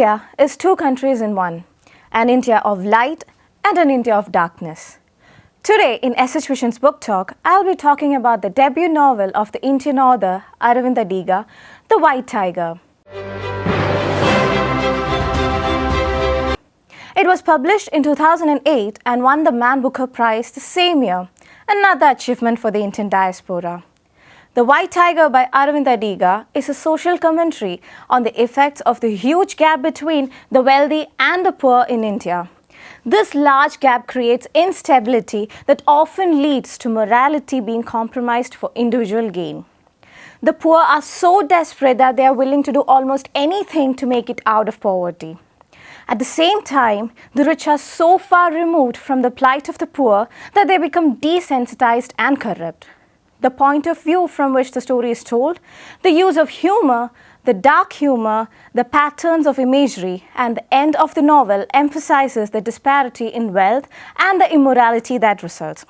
India is two countries in one, an India of light and an India of darkness. Today in SH Vision's Book Talk, I'll be talking about the debut novel of the Indian author Aravind Adiga, The White Tiger. It was published in 2008 and won the Man Booker Prize the same year, another achievement for the Indian diaspora. The White Tiger by Aravind Adiga is a social commentary on the effects of the huge gap between the wealthy and the poor in India. This large gap creates instability that often leads to morality being compromised for individual gain. The poor are so desperate that they are willing to do almost anything to make it out of poverty. At the same time, the rich are so far removed from the plight of the poor that they become desensitized and corrupt. The point of view from which the story is told, the use of humor, the dark humor, the patterns of imagery, and the end of the novel emphasizes the disparity in wealth and the immorality that results.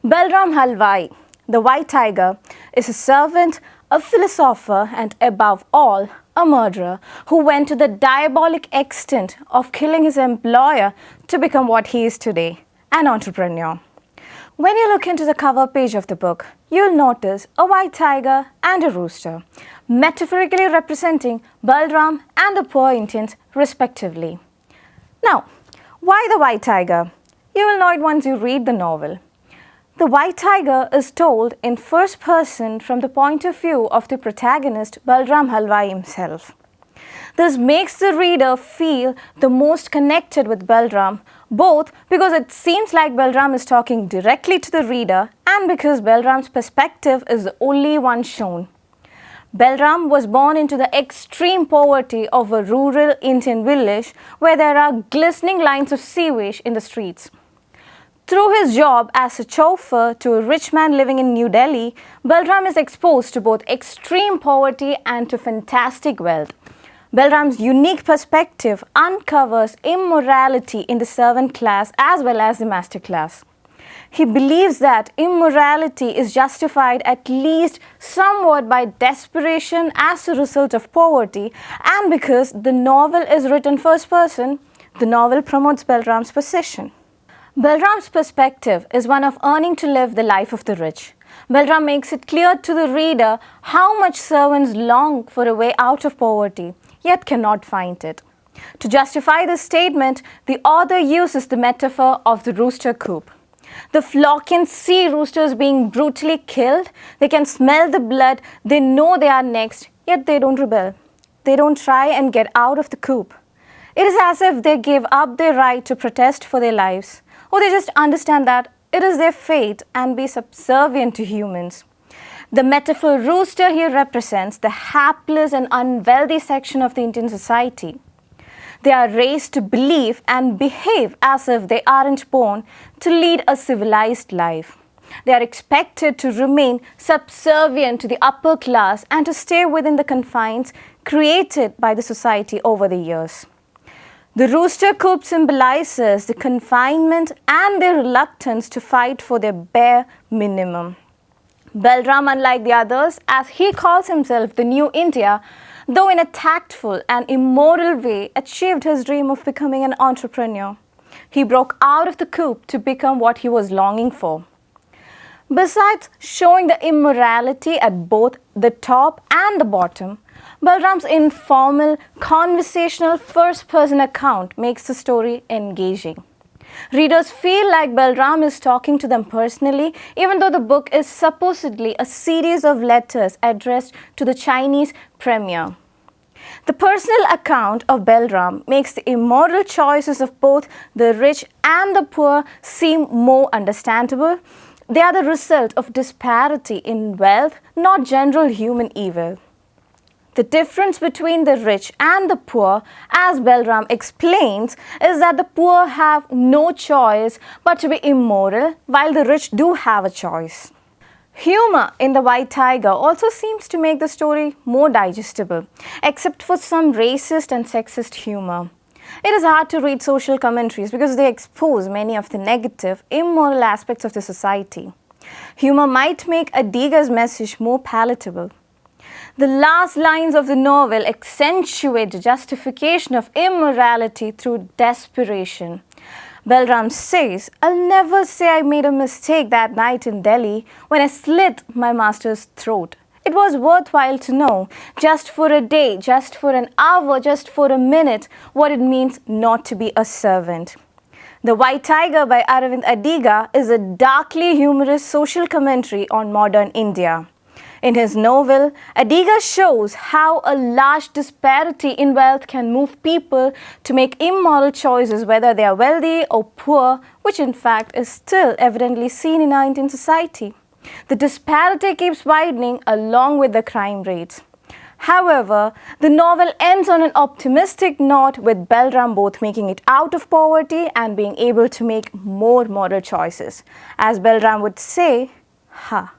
Balram Halwai, the White Tiger, is a servant, a philosopher, and above all, a murderer who went to the diabolic extent of killing his employer to become what he is today, an entrepreneur. When you look into the cover page of the book, you'll notice a white tiger and a rooster, metaphorically representing Balram and the poor Indians respectively. Now, why the white tiger? You will know it once you read the novel. The White Tiger is told in first person from the point of view of the protagonist Balram Halwai himself. This makes the reader feel the most connected with Balram, both because it seems like Balram is talking directly to the reader and because Balram's perspective is the only one shown. Balram was born into the extreme poverty of a rural Indian village where there are glistening lines of sewage in the streets. Through his job as a chauffeur to a rich man living in New Delhi, Balram is exposed to both extreme poverty and to fantastic wealth. Balram's unique perspective uncovers immorality in the servant class as well as the master class. He believes that immorality is justified at least somewhat by desperation as a result of poverty, and because the novel is written first person, the novel promotes Balram's position. Balram's perspective is one of earning to live the life of the rich. Balram makes it clear to the reader how much servants long for a way out of poverty, yet cannot find it. To justify this statement, the author uses the metaphor of the Rooster Coop. The flock can see roosters being brutally killed, they can smell the blood, they know they are next, yet they don't rebel. They don't try and get out of the coop. It is as if they give up their right to protest for their lives, or they just understand that it is their fate and be subservient to humans. The metaphor rooster here represents the hapless and unwealthy section of the Indian society. They are raised to believe and behave as if they aren't born to lead a civilized life. They are expected to remain subservient to the upper class and to stay within the confines created by the society over the years. The Rooster Coop symbolizes the confinement and their reluctance to fight for their bare minimum. Balram, unlike the others, as he calls himself the New India, though in a tactful and immoral way, achieved his dream of becoming an entrepreneur. He broke out of the coop to become what he was longing for. Besides showing the immorality at both the top and the bottom, Balram's informal, conversational first-person account makes the story engaging. Readers feel like Balram is talking to them personally, even though the book is supposedly a series of letters addressed to the Chinese premier. The personal account of Balram makes the immoral choices of both the rich and the poor seem more understandable. They are the result of disparity in wealth, not general human evil. The difference between the rich and the poor, as Balram explains, is that the poor have no choice but to be immoral, while the rich do have a choice. Humor in The White Tiger also seems to make the story more digestible, except for some racist and sexist humor. It is hard to read social commentaries because they expose many of the negative, immoral aspects of the society. Humor might make Adiga's message more palatable. The last lines of the novel accentuate the justification of immorality through desperation. Balram says, "I'll never say I made a mistake that night in Delhi when I slit my master's throat. It was worthwhile to know, just for a day, just for an hour, just for a minute, what it means not to be a servant." The White Tiger by Aravind Adiga is a darkly humorous social commentary on modern India. In his novel, Adiga shows how a large disparity in wealth can move people to make immoral choices, whether they are wealthy or poor, which in fact is still evidently seen in our Indian society. The disparity keeps widening along with the crime rates. However, the novel ends on an optimistic note, with Balram both making it out of poverty and being able to make more moral choices. As Balram would say, ha.